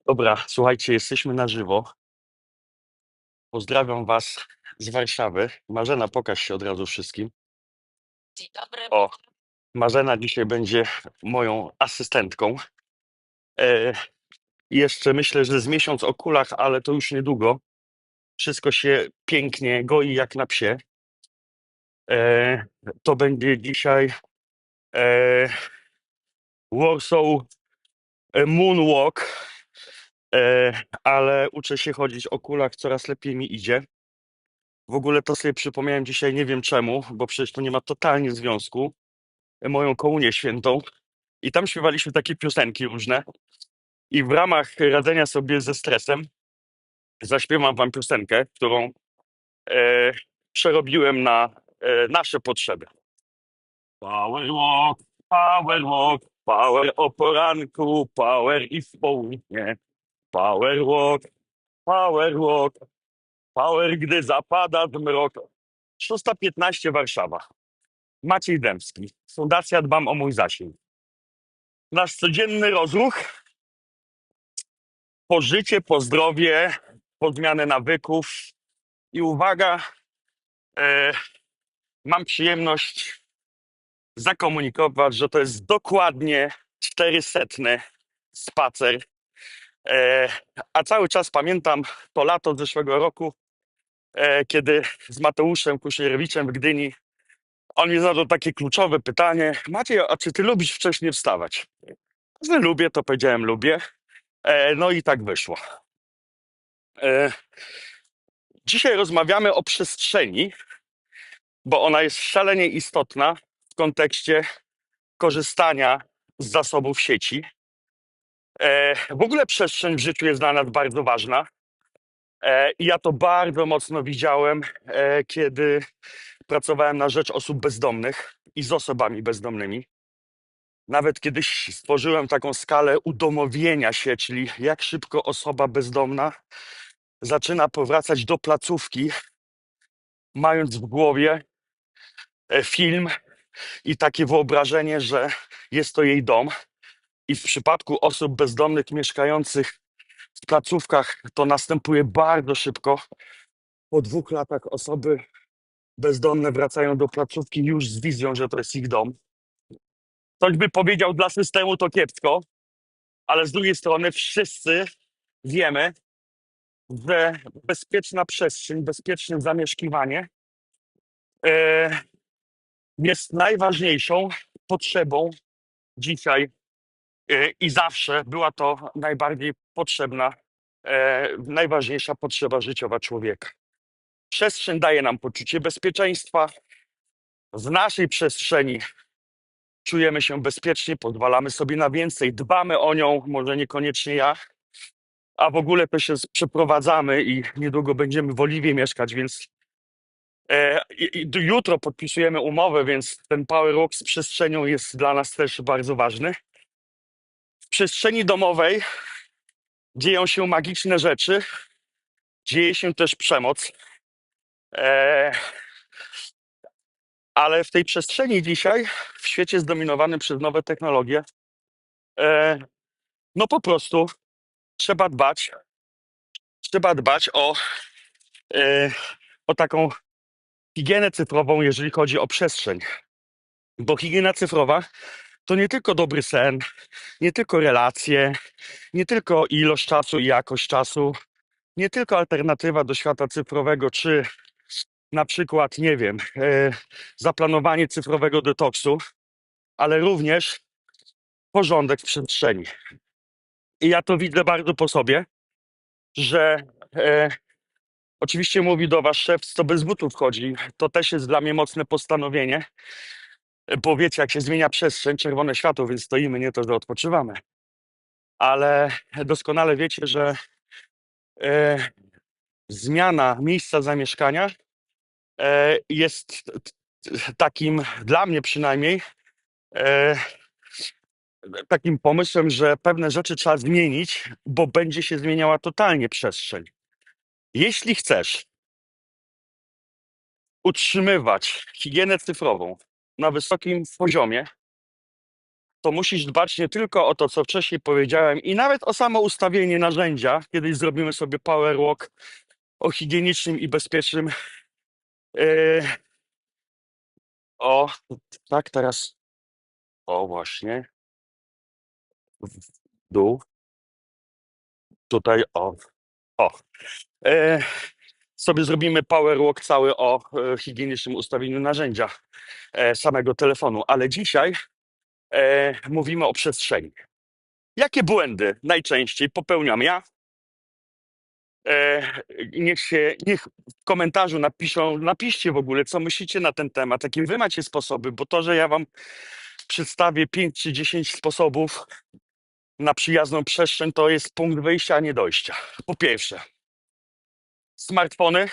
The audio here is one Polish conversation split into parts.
Dobra, słuchajcie, jesteśmy na żywo. Pozdrawiam Was z Warszawy. Marzena, pokaż się od razu wszystkim. Dzień dobry. O, Marzena dzisiaj będzie moją asystentką. E, Jeszcze myślę, że z miesiąc o kulach, ale to już niedługo. Wszystko się pięknie goi jak na psie. E, To będzie dzisiaj e, Warsaw Moonwalk, ale uczę się chodzić o kulach, coraz lepiej mi idzie. W ogóle to sobie przypomniałem dzisiaj, nie wiem czemu, bo przecież to nie ma totalnie związku. Moją komunię świętą i tam śpiewaliśmy takie piosenki różne i w ramach radzenia sobie ze stresem zaśpiewam wam piosenkę, którą e, przerobiłem na nasze potrzeby. Power walk, power o poranku, power i w południe. Power walk, power gdy zapada zmrok. 6:15 Warszawa. Maciej Dębski, Fundacja Dbam o mój zasięg. Nasz codzienny rozruch, po życie, po zdrowie, po zmianę nawyków. I uwaga, e, mam przyjemność zakomunikować, że to jest dokładnie 400 spacer. E, a cały czas pamiętam to lato zeszłego roku, kiedy z Mateuszem Kusierewiczem w Gdyni on mi zadał takie kluczowe pytanie: Maciej, a czy ty lubisz wcześniej wstawać? Że lubię, to powiedziałem lubię. No i tak wyszło. E, Dzisiaj rozmawiamy o przestrzeni, bo ona jest szalenie istotna w kontekście korzystania z zasobów sieci. W ogóle przestrzeń w życiu jest dla nas bardzo ważna. I ja to bardzo mocno widziałem, kiedy pracowałem na rzecz osób bezdomnych i z osobami bezdomnymi. Nawet kiedyś stworzyłem taką skalę udomowienia się, czyli jak szybko osoba bezdomna zaczyna powracać do placówki, mając w głowie film i takie wyobrażenie, że jest to jej dom. I w przypadku osób bezdomnych mieszkających w placówkach to następuje bardzo szybko. Po 2 latach osoby bezdomne wracają do placówki już z wizją, że to jest ich dom. Ktoś by powiedział, dla systemu to kiepsko, ale z drugiej strony wszyscy wiemy, że bezpieczna przestrzeń, bezpieczne zamieszkiwanie e, jest najważniejszą potrzebą dzisiaj i zawsze była to najbardziej potrzebna, najważniejsza potrzeba życiowa człowieka. Przestrzeń daje nam poczucie bezpieczeństwa. W naszej przestrzeni czujemy się bezpiecznie, pozwalamy sobie na więcej, dbamy o nią, może niekoniecznie ja, a w ogóle to się przeprowadzamy i niedługo będziemy w Oliwie mieszkać, więc jutro podpisujemy umowę, więc ten Power Walk z przestrzenią jest dla nas też bardzo ważny. W przestrzeni domowej dzieją się magiczne rzeczy, dzieje się też przemoc, e, ale w tej przestrzeni dzisiaj, w świecie zdominowanym przez nowe technologie, e, no po prostu trzeba dbać, trzeba dbać e, o taką higienę cyfrową, jeżeli chodzi o przestrzeń. Bo higiena cyfrowa to nie tylko dobry sen, nie tylko relacje, nie tylko ilość czasu i jakość czasu, nie tylko alternatywa do świata cyfrowego, czy na przykład, nie wiem, zaplanowanie cyfrowego detoksu, ale również porządek w przestrzeni. I ja to widzę bardzo po sobie, że oczywiście mówi do was szef, co bez butów chodzi. To też jest dla mnie mocne postanowienie, bo wiecie, jak się zmienia przestrzeń, czerwone światło, więc stoimy, nie to, że odpoczywamy. Ale doskonale wiecie, że e, zmiana miejsca zamieszkania jest takim, dla mnie przynajmniej, e, takim pomysłem, że pewne rzeczy trzeba zmienić, bo będzie się zmieniała totalnie przestrzeń. Jeśli chcesz utrzymywać higienę cyfrową na wysokim poziomie, to musisz dbać nie tylko o to, co wcześniej powiedziałem, i nawet o samo ustawienie narzędzia. Kiedyś zrobimy sobie power walk o higienicznym i bezpiecznym. Yy, o, tak, teraz. O, właśnie. W dół. Tutaj, o. O. Yy, sobie zrobimy power walk cały o higienicznym ustawieniu narzędzia samego telefonu. Ale dzisiaj mówimy o przestrzeni. Jakie błędy najczęściej popełniam ja? Niech w komentarzu napiszcie w ogóle, co myślicie na ten temat, jakie wy macie sposoby, bo to, że ja wam przedstawię 5 czy 10 sposobów na przyjazną przestrzeń, to jest punkt wyjścia, a nie dojścia. Po pierwsze, smartfony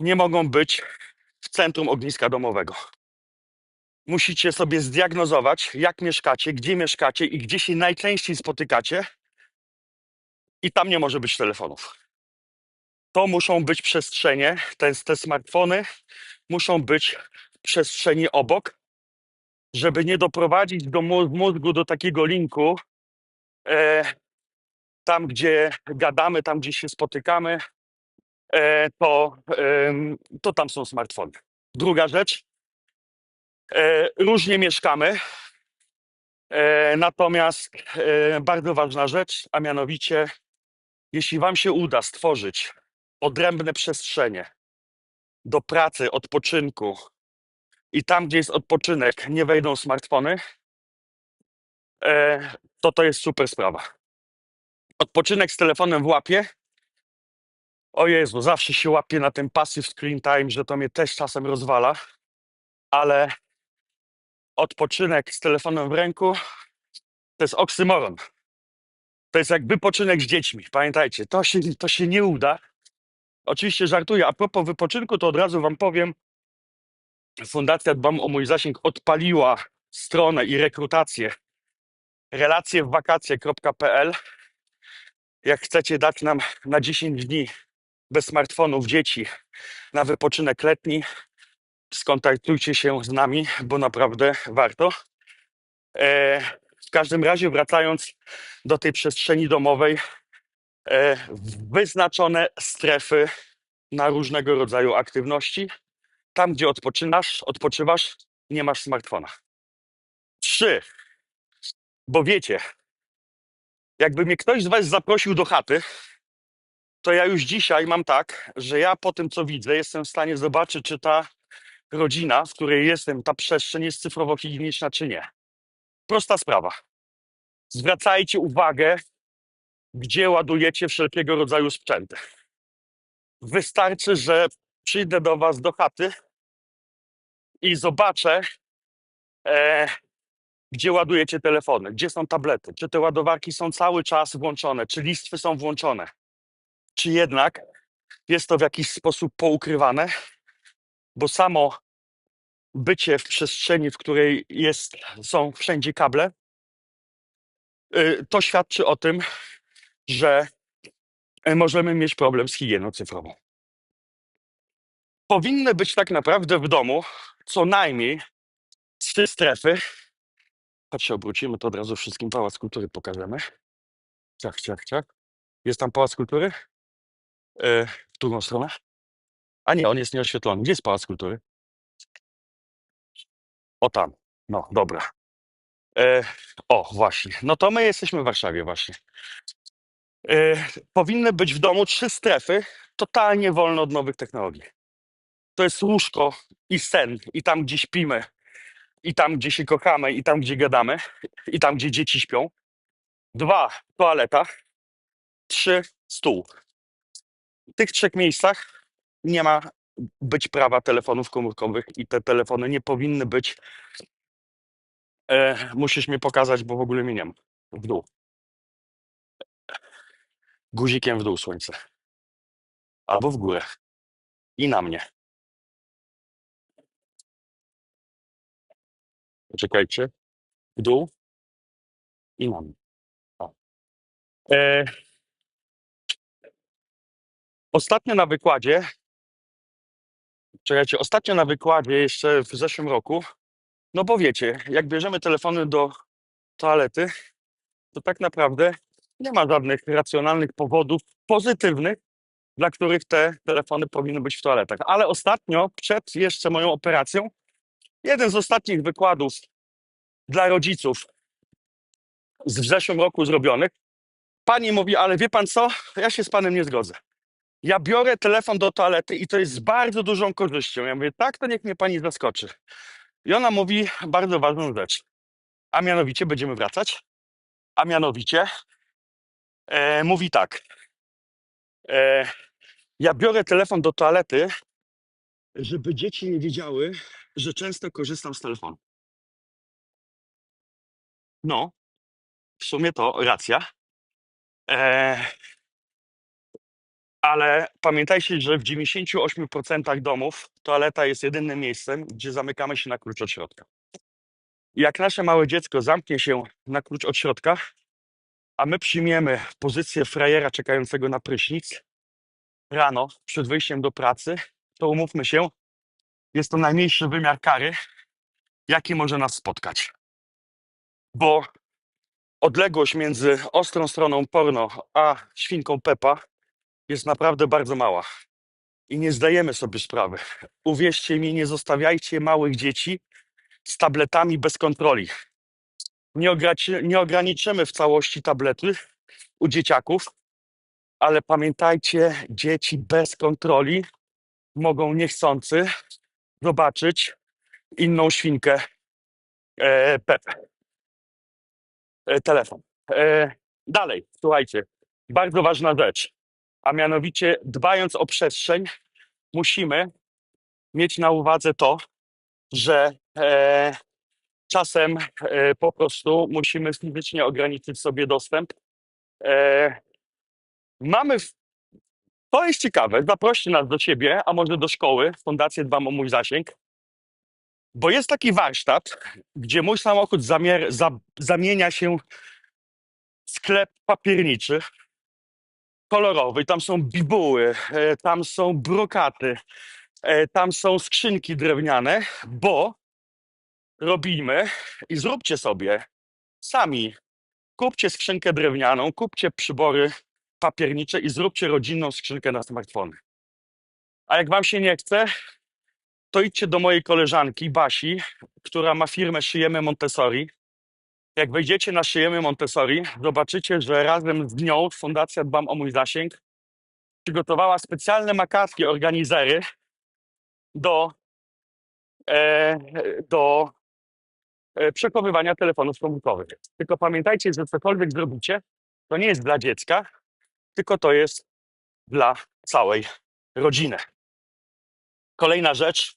nie mogą być w centrum ogniska domowego. Musicie sobie zdiagnozować, jak mieszkacie, i gdzie się najczęściej spotykacie, i tam nie może być telefonów. To muszą być przestrzenie, te smartfony muszą być w przestrzeni obok, żeby nie doprowadzić do mózgu do takiego linku, tam gdzie gadamy, tam gdzie się spotykamy, to tam są smartfony. Druga rzecz, różnie mieszkamy, natomiast bardzo ważna rzecz, a mianowicie, jeśli wam się uda stworzyć odrębne przestrzenie do pracy, odpoczynku, i tam, gdzie jest odpoczynek, nie wejdą smartfony, to jest super sprawa. Odpoczynek z telefonem w łapie. O Jezu, zawsze się łapię na tym passive screen time, że to mnie też czasem rozwala, ale odpoczynek z telefonem w ręku to jest oksymoron. To jest jak wypoczynek z dziećmi. Pamiętajcie, to się nie uda. Oczywiście żartuję. A propos wypoczynku, to od razu wam powiem, Fundacja Dbam o Mój Zasięg odpaliła stronę i rekrutację relacjewwakacje.pl. Jak chcecie dać nam na 10 dni bez smartfonów dzieci na wypoczynek letni, skontaktujcie się z nami, bo naprawdę warto. W każdym razie, wracając do tej przestrzeni domowej, wyznaczone strefy na różnego rodzaju aktywności. Tam, gdzie odpoczywasz, nie masz smartfona. 3. Bo wiecie, jakby mnie ktoś z was zaprosił do chaty, to ja już dzisiaj mam tak, że ja po tym, co widzę, jestem w stanie zobaczyć, czy ta rodzina, w której jestem, ta przestrzeń jest cyfrowo-higieniczna, czy nie. Prosta sprawa. Zwracajcie uwagę, gdzie ładujecie wszelkiego rodzaju sprzęty. Wystarczy, że przyjdę do was do chaty i zobaczę, gdzie ładujecie telefony, gdzie są tablety, czy te ładowarki są cały czas włączone, czy listwy są włączone, czy jednak jest to w jakiś sposób poukrywane, bo samo bycie w przestrzeni, w której są wszędzie kable, to świadczy o tym, że możemy mieć problem z higieną cyfrową. Powinny być tak naprawdę w domu co najmniej 3 strefy. Chodź się obrócimy, to od razu wszystkim Pałac Kultury pokażemy. Ciach, ciach, ciach. Jest tam Pałac Kultury? W drugą stronę? A nie, on jest nieoświetlony. Gdzie jest Pałac Kultury? O tam. No, dobra. O, właśnie. No to my jesteśmy w Warszawie właśnie. Powinny być w domu 3 strefy totalnie wolne od nowych technologii. To jest łóżko i sen, i tam, gdzie śpimy, i tam, gdzie się kochamy, i tam, gdzie gadamy, i tam, gdzie dzieci śpią. 2, toaleta. 3, stół. W tych 3 miejscach nie ma być prawa telefonów komórkowych i te telefony nie powinny być. Musisz mi pokazać, bo w ogóle mnie nie ma. W dół. Guzikiem w dół słońce. Albo w górę. I na mnie. Czekajcie. W dół i na mnie. O. E, ostatnio na wykładzie, jeszcze w zeszłym roku, no bo wiecie, jak bierzemy telefony do toalety, to tak naprawdę nie ma żadnych racjonalnych powodów pozytywnych, dla których te telefony powinny być w toaletach. Ale ostatnio, przed jeszcze moją operacją, jeden z ostatnich wykładów dla rodziców w zeszłym roku zrobionych, pani mówi, ale wie pan co, ja się z panem nie zgodzę. Ja biorę telefon do toalety i to jest z bardzo dużą korzyścią. Ja mówię, tak, to niech mnie pani zaskoczy. I ona mówi bardzo ważną rzecz. A mianowicie, będziemy wracać, a mianowicie mówi tak. Ja biorę telefon do toalety, żeby dzieci nie wiedziały, że często korzystam z telefonu. No, w sumie to racja. Ale pamiętajcie, że w 98% domów toaleta jest jedynym miejscem, gdzie zamykamy się na klucz od środka. Jak nasze małe dziecko zamknie się na klucz od środka, a my przyjmiemy pozycję frajera czekającego na prysznic rano przed wyjściem do pracy, to umówmy się, jest to najmniejszy wymiar kary, jaki może nas spotkać. Bo odległość między ostrą stroną porno a świnką Peppa jest naprawdę bardzo mała. I nie zdajemy sobie sprawy. Uwierzcie mi, nie zostawiajcie małych dzieci z tabletami bez kontroli. Nie ograniczymy w całości tablety u dzieciaków, ale pamiętajcie, dzieci bez kontroli mogą niechcący zobaczyć inną świnkę Pepę. Telefon. Dalej, słuchajcie, bardzo ważna rzecz, a mianowicie dbając o przestrzeń, musimy mieć na uwadze to, że czasem po prostu musimy fizycznie ograniczyć sobie dostęp. Mamy, to jest ciekawe, zaproście nas do siebie, a może do szkoły, Fundację Dbam o Mój Zasięg, bo jest taki warsztat, gdzie mój samochód zamienia się w sklep papierniczy, kolorowy. Tam są bibuły, tam są brokaty, tam są skrzynki drewniane, bo robimy i zróbcie sobie sami. Kupcie skrzynkę drewnianą, kupcie przybory papiernicze i zróbcie rodzinną skrzynkę na smartfony. A jak wam się nie chce, to idźcie do mojej koleżanki Basi, która ma firmę Szyjemy Montessori. Jak wejdziecie na Szyjemy Montessori, zobaczycie, że razem z nią Fundacja Dbam o Mój Zasięg przygotowała specjalne makatki, organizery do, e, do przechowywania telefonów komórkowych. Tylko pamiętajcie, że cokolwiek zrobicie, to nie jest dla dziecka, tylko to jest dla całej rodziny. Kolejna rzecz,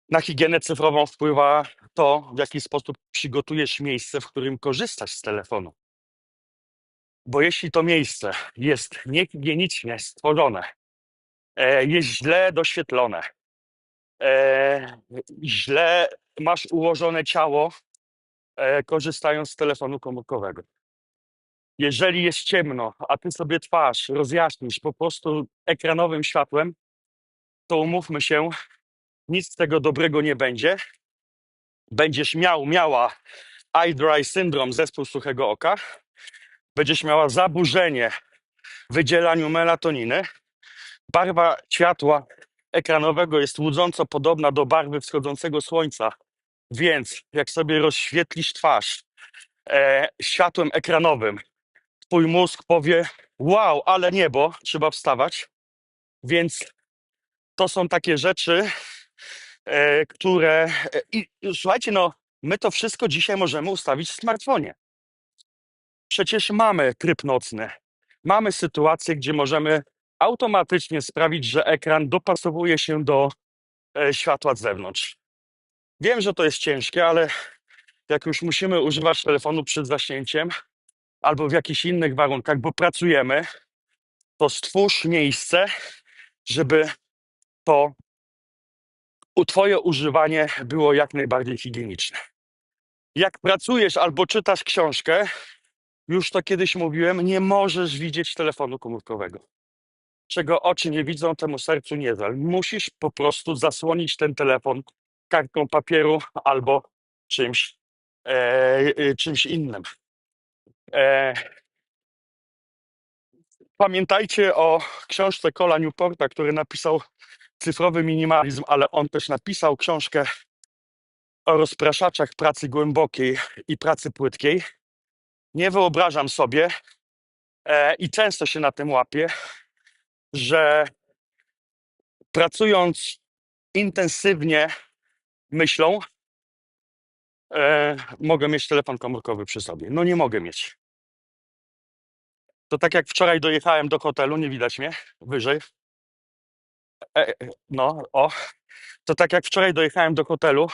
na higienę cyfrową wpływa to, w jaki sposób przygotujesz miejsce, w którym korzystasz z telefonu. Bo jeśli to miejsce jest niehigienicznie stworzone, jest źle doświetlone, źle masz ułożone ciało, korzystając z telefonu komórkowego. Jeżeli jest ciemno, a ty sobie twarz rozjaśnisz po prostu ekranowym światłem, to umówmy się, nic z tego dobrego nie będzie. Będziesz miała eye dry syndrome, zespół suchego oka, będziesz miała zaburzenie w wydzielaniu melatoniny. Barwa światła ekranowego jest łudząco podobna do barwy wschodzącego słońca, więc jak sobie rozświetlisz twarz światłem ekranowym, twój mózg powie, wow, ale niebo, trzeba wstawać. Więc to są takie rzeczy, które... I słuchajcie, no, my to wszystko dzisiaj możemy ustawić w smartfonie. Przecież mamy tryb nocny. Mamy sytuację, gdzie możemy automatycznie sprawić, że ekran dopasowuje się do światła z zewnątrz. Wiem, że to jest ciężkie, ale jak już musimy używać telefonu przed zaśnięciem albo w jakichś innych warunkach, bo pracujemy, to stwórz miejsce, żeby to twoje używanie było jak najbardziej higieniczne. Jak pracujesz albo czytasz książkę, już to kiedyś mówiłem, nie możesz widzieć telefonu komórkowego. Czego oczy nie widzą, temu sercu nie żal. Musisz po prostu zasłonić ten telefon kartką papieru albo czymś czymś innym. E, Pamiętajcie o książce Cola Newporta, który napisał Cyfrowy minimalizm, ale on też napisał książkę o rozpraszaczach pracy głębokiej i pracy płytkiej. Nie wyobrażam sobie, i często się na tym łapię, że pracując intensywnie myślą, mogę mieć telefon komórkowy przy sobie. No nie mogę mieć. To tak jak wczoraj dojechałem do hotelu, nie widać mnie wyżej. No, o. To tak jak wczoraj dojechałem do hotelu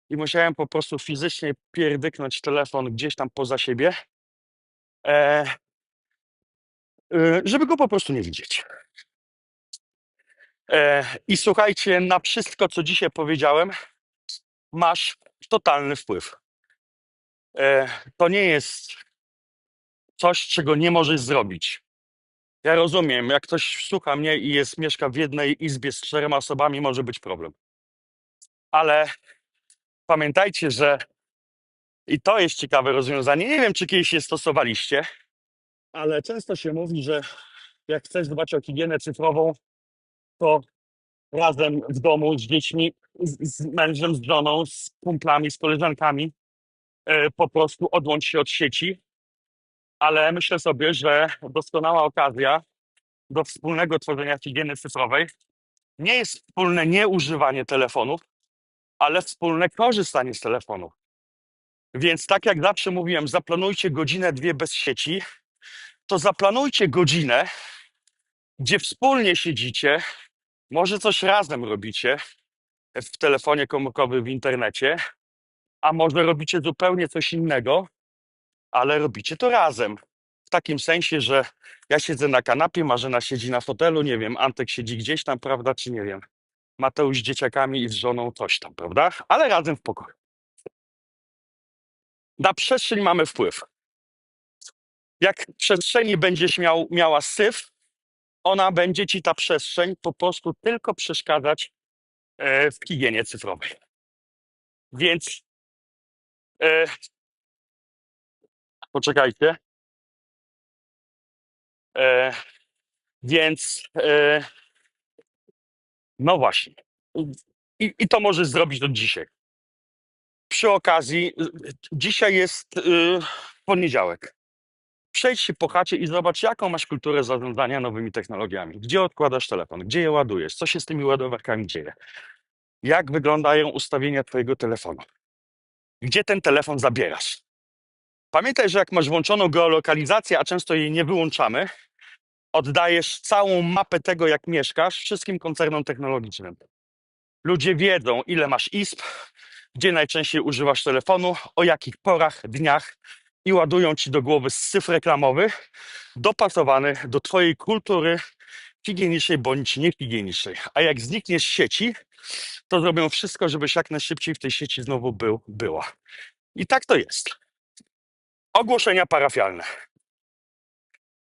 i musiałem po prostu fizycznie pierdyknąć telefon gdzieś tam poza siebie, e, żeby go po prostu nie widzieć. I słuchajcie, na wszystko, co dzisiaj powiedziałem, masz totalny wpływ. To nie jest coś, czego nie możesz zrobić. Ja rozumiem, jak ktoś słucha mnie i mieszka w jednej izbie z 4 osobami, może być problem. Ale pamiętajcie, że i to jest ciekawe rozwiązanie. Nie wiem, czy kiedyś je stosowaliście, ale często się mówi, że jak chcesz dbać o higienę cyfrową, to razem w domu z dziećmi, z mężem, z żoną, z kumplami, z koleżankami po prostu odłącz się od sieci. Ale myślę sobie, że doskonała okazja do wspólnego tworzenia higieny cyfrowej nie jest wspólne nieużywanie telefonów, ale wspólne korzystanie z telefonów. Więc tak jak zawsze mówiłem, zaplanujcie godzinę, 2 bez sieci, to zaplanujcie godzinę, gdzie wspólnie siedzicie, może coś razem robicie w telefonie komórkowym, w internecie, a może robicie zupełnie coś innego, ale robicie to razem. W takim sensie, że ja siedzę na kanapie, Marzena siedzi na fotelu, nie wiem, Antek siedzi gdzieś tam, prawda, czy nie wiem, Mateusz z dzieciakami i z żoną coś tam, prawda, ale razem w pokoju. Na przestrzeń mamy wpływ. Jak w przestrzeni będziesz miała syf, ona będzie ci ta przestrzeń po prostu tylko przeszkadzać w higienie cyfrowej. Więc poczekajcie. Więc no właśnie. I to możesz zrobić od dzisiaj. Przy okazji, dzisiaj jest poniedziałek. Przejdź się po chacie i zobacz, jaką masz kulturę zarządzania nowymi technologiami. Gdzie odkładasz telefon? Gdzie je ładujesz? Co się z tymi ładowarkami dzieje? Jak wyglądają ustawienia twojego telefonu? Gdzie ten telefon zabierasz? Pamiętaj, że jak masz włączoną geolokalizację, a często jej nie wyłączamy, oddajesz całą mapę tego, jak mieszkasz, wszystkim koncernom technologicznym. Ludzie wiedzą, ile masz izb, gdzie najczęściej używasz telefonu, o jakich porach, dniach i ładują ci do głowy syf reklamowy dopasowany do twojej kultury higienicznej bądź niehigienicznej. A jak znikniesz z sieci, to zrobią wszystko, żebyś jak najszybciej w tej sieci znowu była. I tak to jest. Ogłoszenia parafialne.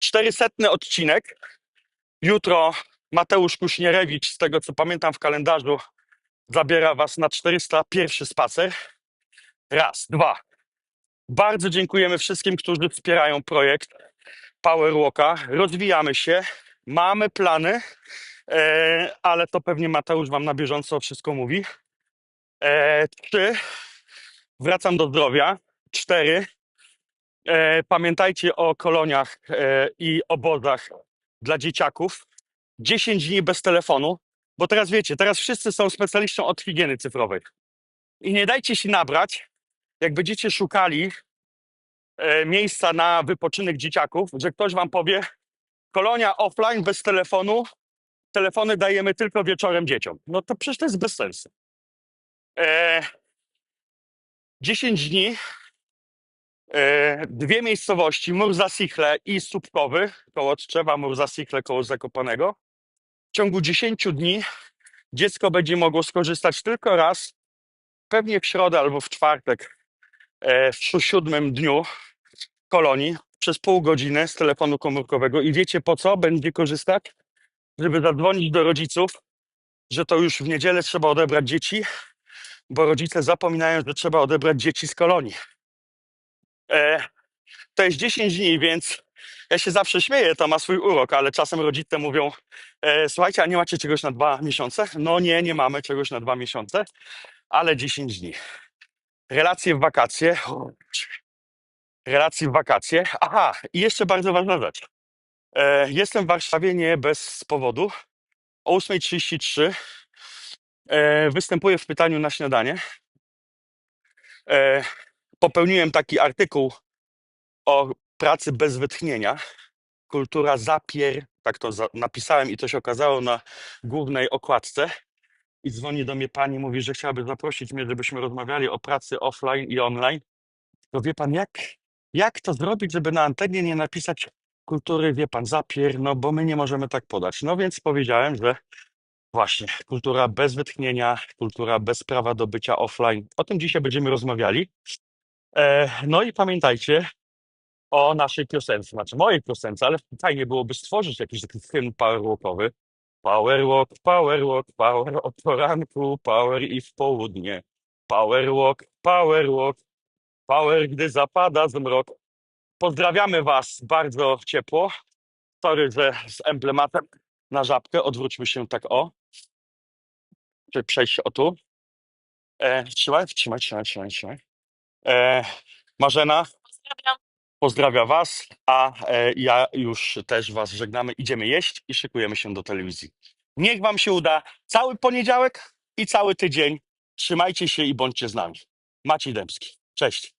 400 odcinek. Jutro Mateusz Kuśnierewicz, z tego co pamiętam w kalendarzu, zabiera was na 401 spacer. Raz, dwa. Bardzo dziękujemy wszystkim, którzy wspierają projekt Powerwalka. Rozwijamy się, mamy plany, ale to pewnie Mateusz wam na bieżąco wszystko mówi. 3. Wracam do zdrowia. 4. Pamiętajcie o koloniach i obozach dla dzieciaków. 10 dni bez telefonu, bo teraz wiecie, teraz wszyscy są specjalistą od higieny cyfrowej. I nie dajcie się nabrać, jak będziecie szukali miejsca na wypoczynek dzieciaków, że ktoś wam powie, kolonia offline bez telefonu, telefony dajemy tylko wieczorem dzieciom. No to przecież to jest bez sensu. 10 dni, 2 miejscowości, Mur-Zasichle i Słupkowy, koło Tczewa, Mur-Zasichle, koło Zakopanego. W ciągu 10 dni dziecko będzie mogło skorzystać tylko raz, pewnie w środę albo w czwartek, w 7 dniu kolonii, przez pół godziny z telefonu komórkowego. I wiecie po co będzie korzystać? Żeby zadzwonić do rodziców, że to już w niedzielę trzeba odebrać dzieci, bo rodzice zapominają, że trzeba odebrać dzieci z kolonii. E, to jest 10 dni, więc ja się zawsze śmieję, to ma swój urok, ale czasem rodzice mówią, słuchajcie, a nie macie czegoś na 2 miesiące? No nie, nie mamy czegoś na 2 miesiące, ale 10 dni. Relacje w wakacje. Relacje w wakacje. Aha, i jeszcze bardzo ważna rzecz. Jestem w Warszawie nie bez powodu. O 8:33 występuję w pytaniu na śniadanie. E, Popełniłem taki artykuł o pracy bez wytchnienia. Kultura tak to napisałem i to się okazało na głównej okładce. I dzwoni do mnie pani, mówi, że chciałaby zaprosić mnie, żebyśmy rozmawiali o pracy offline i online. To wie pan, jak to zrobić, żeby na antenie nie napisać kultury, wie pan, no bo my nie możemy tak podać. No więc powiedziałem, że właśnie kultura bez wytchnienia, kultura bez prawa do bycia offline. O tym dzisiaj będziemy rozmawiali. No i pamiętajcie o naszej piosence, znaczy mojej piosence, ale fajnie byłoby stworzyć jakiś taki film powerwalkowy. Power walk, power od poranku, power i w południe. Power walk, power, gdy zapada zmrok. Pozdrawiamy Was bardzo ciepło. Sorry, że z emblematem na żabkę. Odwróćmy się tak o. Czy przejść o tu. Trzymaj. E, Marzena Pozdrawiam. pozdrawia Was, a ja już też Was żegnamy. Idziemy jeść i szykujemy się do telewizji. Niech Wam się uda cały poniedziałek i cały tydzień. Trzymajcie się i bądźcie z nami. Maciej Dębski. Cześć.